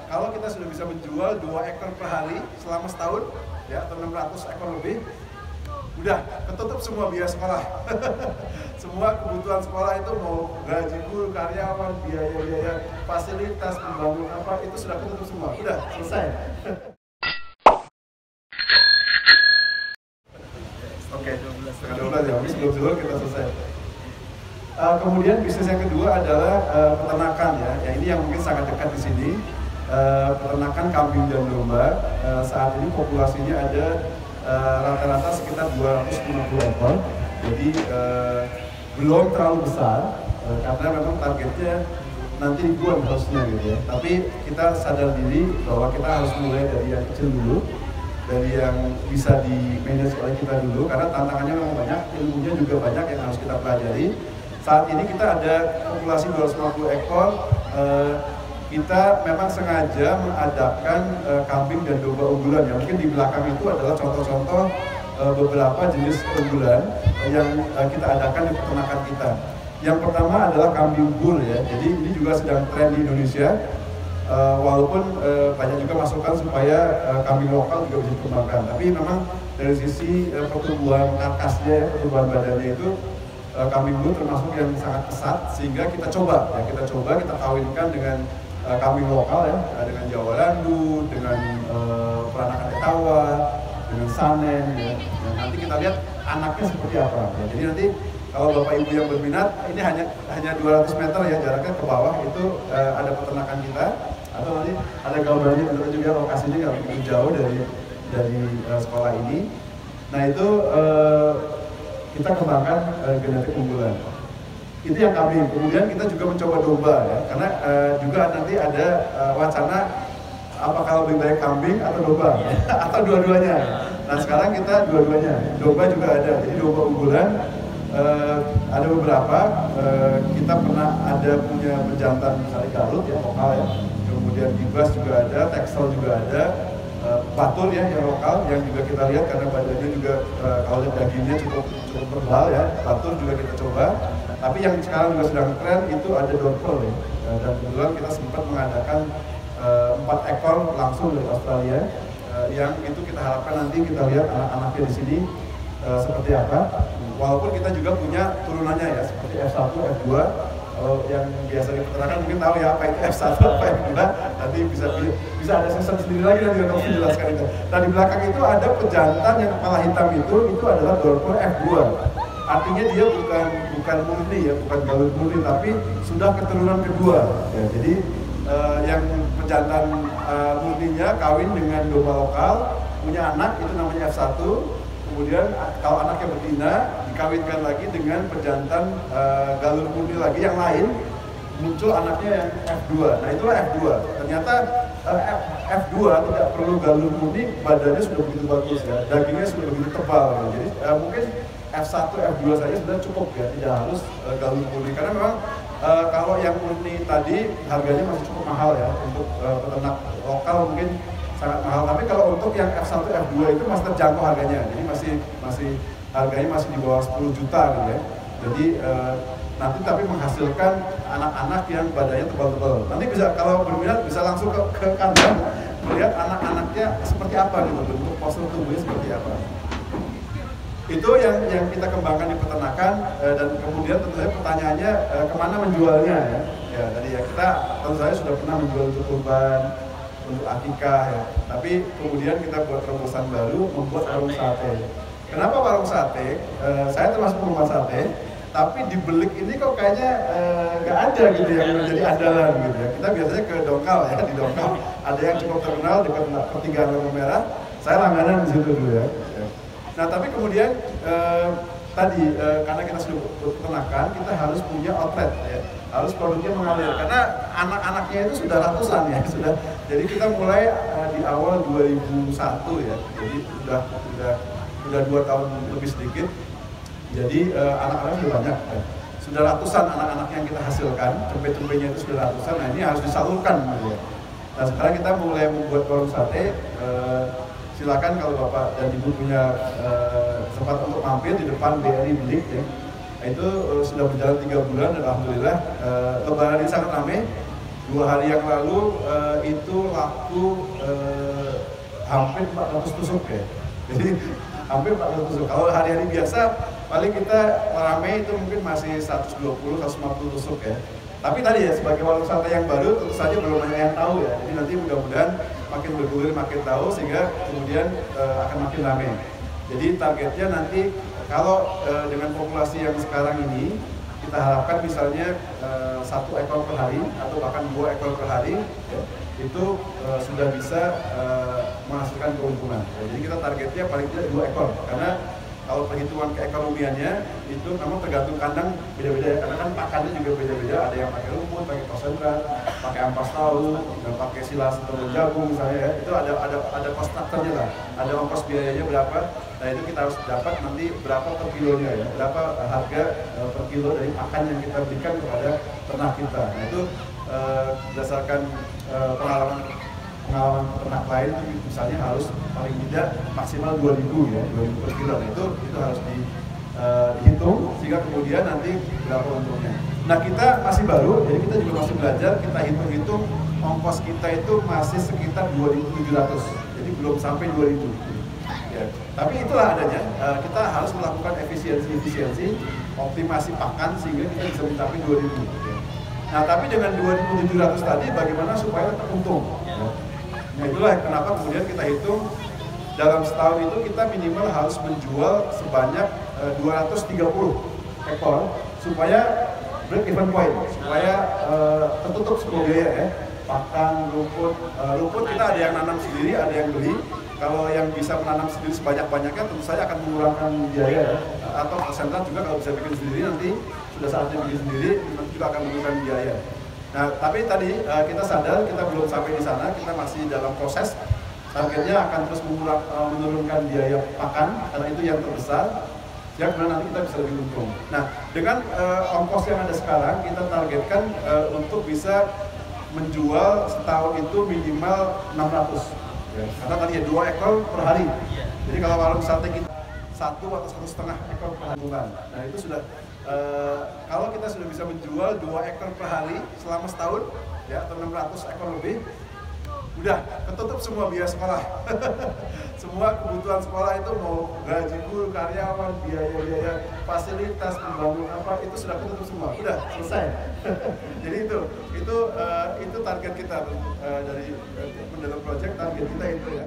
Kalau kita sudah bisa menjual 2 ekor per hari selama setahun, ya, atau 600 ekor lebih, udah ketutup semua biaya sekolah. Semua kebutuhan sekolah itu mau gaji guru, karyawan, biaya-biaya fasilitas, pembangunan apa, itu sudah ketutup semua. Udah selesai. Oke, setengah 12 ya, habis sebelum zuhur kita selesai. Kemudian bisnis yang kedua adalah peternakan ya. Ini yang mungkin sangat dekat di sini. Peternakan kambing dan domba. Saat ini populasinya ada rata-rata sekitar 250 ekor. Jadi belum terlalu besar karena memang targetnya nanti ribuan harusnya gitu ya. Tapi kita sadar diri bahwa kita harus mulai dari yang kecil dulu, dari yang bisa di manage oleh kita dulu, karena tantangannya memang banyak, ilmunya juga banyak yang harus kita pelajari. Saat ini kita ada populasi 250 ekor. Kita memang sengaja mengadakan kambing dan domba unggulan ya. Mungkin di belakang itu adalah contoh-contoh beberapa jenis unggulan yang kita adakan di peternakan kita. Yang pertama adalah kambing bull ya. Jadi ini juga sedang tren di Indonesia. Walaupun banyak juga masukan supaya kambing lokal juga bisa dikembangkan. Tapi memang dari sisi pertumbuhan karkasnya, pertumbuhan badannya itu kambing bull termasuk yang sangat pesat, sehingga kita coba kita kawinkan dengan kambing lokal ya, dengan Jawa Randu, dengan peranakan Etawa, dengan Sanen ya. Dan nanti kita lihat anaknya seperti apa ya. Jadi nanti kalau Bapak Ibu yang berminat, ini hanya 200 meter ya jaraknya ke bawah, itu ada peternakan kita, atau nanti ada gambarnya juga, lokasinya nggak begitu jauh dari sekolah ini. Nah itu kita kembangkan genetik unggulan. Itu yang kambing. Kemudian kita juga mencoba domba ya, karena juga nanti ada wacana apakah lebih baik kambing atau domba atau dua-duanya. Nah sekarang kita dua-duanya, domba juga ada. Jadi domba unggulan ada beberapa. Kita pernah ada punya pejantan Sari Garut ya, lokal ya. Kemudian Gibas juga ada, Texel juga ada. Batur ya yang lokal, yang juga kita lihat karena badannya juga kalau lihat dagingnya cukup tebal ya. Batur juga kita coba. Tapi yang sekarang juga sedang tren itu ada Dorpel ya. Dan kebetulan kita sempat mengadakan 4 ekor langsung dari Australia. Yang itu kita harapkan nanti kita lihat anak-anaknya di sini seperti apa. Walaupun kita juga punya turunannya ya, seperti F1, F2. Yang biasa di peternakan mungkin tahu ya apa itu F1, apa F2. Nanti bisa ada season sendiri lagi nanti kalau menjelaskan itu. Nah di belakang itu ada pejantan yang kepala hitam itu adalah Dorpel F2. Artinya dia bukan murni ya, bukan galur murni, tapi sudah keturunan kedua. Ya, jadi yang pejantan murninya kawin dengan domba lokal, punya anak itu namanya F1. Kemudian kalau anaknya betina dikawinkan lagi dengan pejantan galur murni lagi yang lain, muncul anaknya yang F2. Nah itulah F2. Ternyata F2 tidak perlu galur murni, badannya sudah begitu bagus ya, dagingnya sudah begitu tebal. Ya. Jadi mungkin F1, F2 saja sudah cukup ya, tidak harus galur murni. Karena memang kalau yang murni tadi harganya masih cukup mahal ya, untuk peternak lokal mungkin sangat mahal. Tapi kalau untuk yang F1, F2 itu masih terjangkau harganya. Jadi masih harganya masih di bawah 10 juta gitu ya. Jadi nanti tapi menghasilkan anak-anak yang badannya tebal-tebal. Nanti bisa kalau berminat bisa langsung ke kandang melihat anak-anaknya seperti apa gitu, bentuk postur tubuhnya seperti apa. Itu yang kita kembangkan di peternakan. Dan kemudian tentu saja pertanyaannya kemana menjualnya ya. Ya tadi ya kita tentu saja sudah pernah menjual untuk kurban, untuk akikah ya. Tapi kemudian kita buat terobosan baru, membuat warung sate. Kenapa warung sate? Saya termasuk penggemar sate, tapi di Belik ini kok kayaknya nggak ada gitu yang menjadi andalan gitu ya. Kita biasanya ke Dongkal ya, di Dongkal ada yang cukup terkenal dekat pertigaan lampu merah. Saya langganan di situ dulu ya. Nah tapi kemudian tadi karena kita sudah peternakan, kita harus punya outlet ya. Harus produknya mengalir karena anak-anaknya itu sudah ratusan ya, sudah. Jadi kita mulai di awal 2001 ya. Jadi sudah 2 tahun lebih sedikit. Jadi anak-anak sudah banyak ya. Sudah ratusan anak-anak yang kita hasilkan, cempe-cempenya itu sudah ratusan. Nah ini harus disalurkan gitu ya. Nah sekarang kita mulai membuat warung sate. Silakan kalau Bapak dan Ibu punya sempat untuk mampir di depan BRI Belik ya. Itu sudah berjalan 3 bulan dan alhamdulillah lebaran ini sangat ramai. 2 hari yang lalu itu laku hampir 400 tusuk ya. Jadi hampir 400 tusuk. Kalau hari-hari biasa paling kita rame itu mungkin masih 120-150 tusuk ya. Tapi tadi ya sebagai warung sate yang baru tentu saja belum banyak yang tahu ya. Jadi nanti mudah-mudahan makin bergulir makin tahu sehingga kemudian akan makin ramai. Jadi targetnya nanti kalau dengan populasi yang sekarang ini kita harapkan misalnya 1 ekor per hari atau bahkan 2 ekor per hari ya, itu sudah bisa menghasilkan keuntungan. Jadi kita targetnya paling tidak 2 ekor karena kalau perhitungan keekonomiannya itu memang tergantung kandang beda-beda ya, karena kan pakannya juga beda-beda, ada yang pakai rumput, pakai konsentrat, pakai ampas tahu, dan pakai silas telur jagung misalnya ya, itu ada cost structure-nya lah, ada ongkos biayanya berapa, nah itu kita harus dapat nanti berapa per kilonya ya, berapa harga per kilo dari pakan yang kita berikan kepada ternak kita. Nah itu berdasarkan pengalaman ternak lain itu misalnya harus paling tidak maksimal 2.000 ya, 2.000 per kilo. Nah, itu harus dihitung sehingga kemudian nanti berapa untungnya. Nah kita masih baru, jadi kita juga masih belajar, kita hitung-hitung ongkos kita itu masih sekitar 2.700, jadi belum sampai 2.000 ya. Tapi itulah adanya, kita harus melakukan efisiensi, optimasi pakan sehingga kita bisa mencapai 2.000 ya. Nah tapi dengan 2.700 tadi bagaimana supaya tetap untung ya. Nah itulah kenapa kemudian kita hitung dalam setahun itu kita minimal harus menjual sebanyak 230 ekor supaya break even point, supaya tertutup semua biaya ya. Pakan, rumput kita ada yang nanam sendiri, ada yang beli. Kalau yang bisa menanam sendiri sebanyak-banyaknya tentu saja akan mengurangkan biaya ya. Atau konsentrat juga kalau bisa bikin sendiri nanti sudah saatnya bikin sendiri nanti juga akan mengurangkan biaya. Nah, tapi tadi kita sadar kita belum sampai di sana, kita masih dalam proses. Targetnya akan terus menurunkan biaya pakan karena itu yang terbesar. Ya, kemudian nanti kita bisa lebih untung. Nah, dengan ongkos yang ada sekarang kita targetkan untuk bisa menjual setahun itu minimal 600. Ya, karena tadi ya 2 ekor per hari. Jadi kalau warung sate kita 1 atau 1,5 ekor per hari. Nah, itu sudah kalau kita sudah bisa menjual 2 ekor per hari selama setahun ya, atau 600 ekor lebih, udah ketutup semua biaya sekolah. Semua kebutuhan sekolah itu mau gaji guru, karyawan, biaya fasilitas, pembangunan apa itu sudah ketutup semua, udah selesai. Jadi itu target kita dari Mendalam Project, target kita itu ya.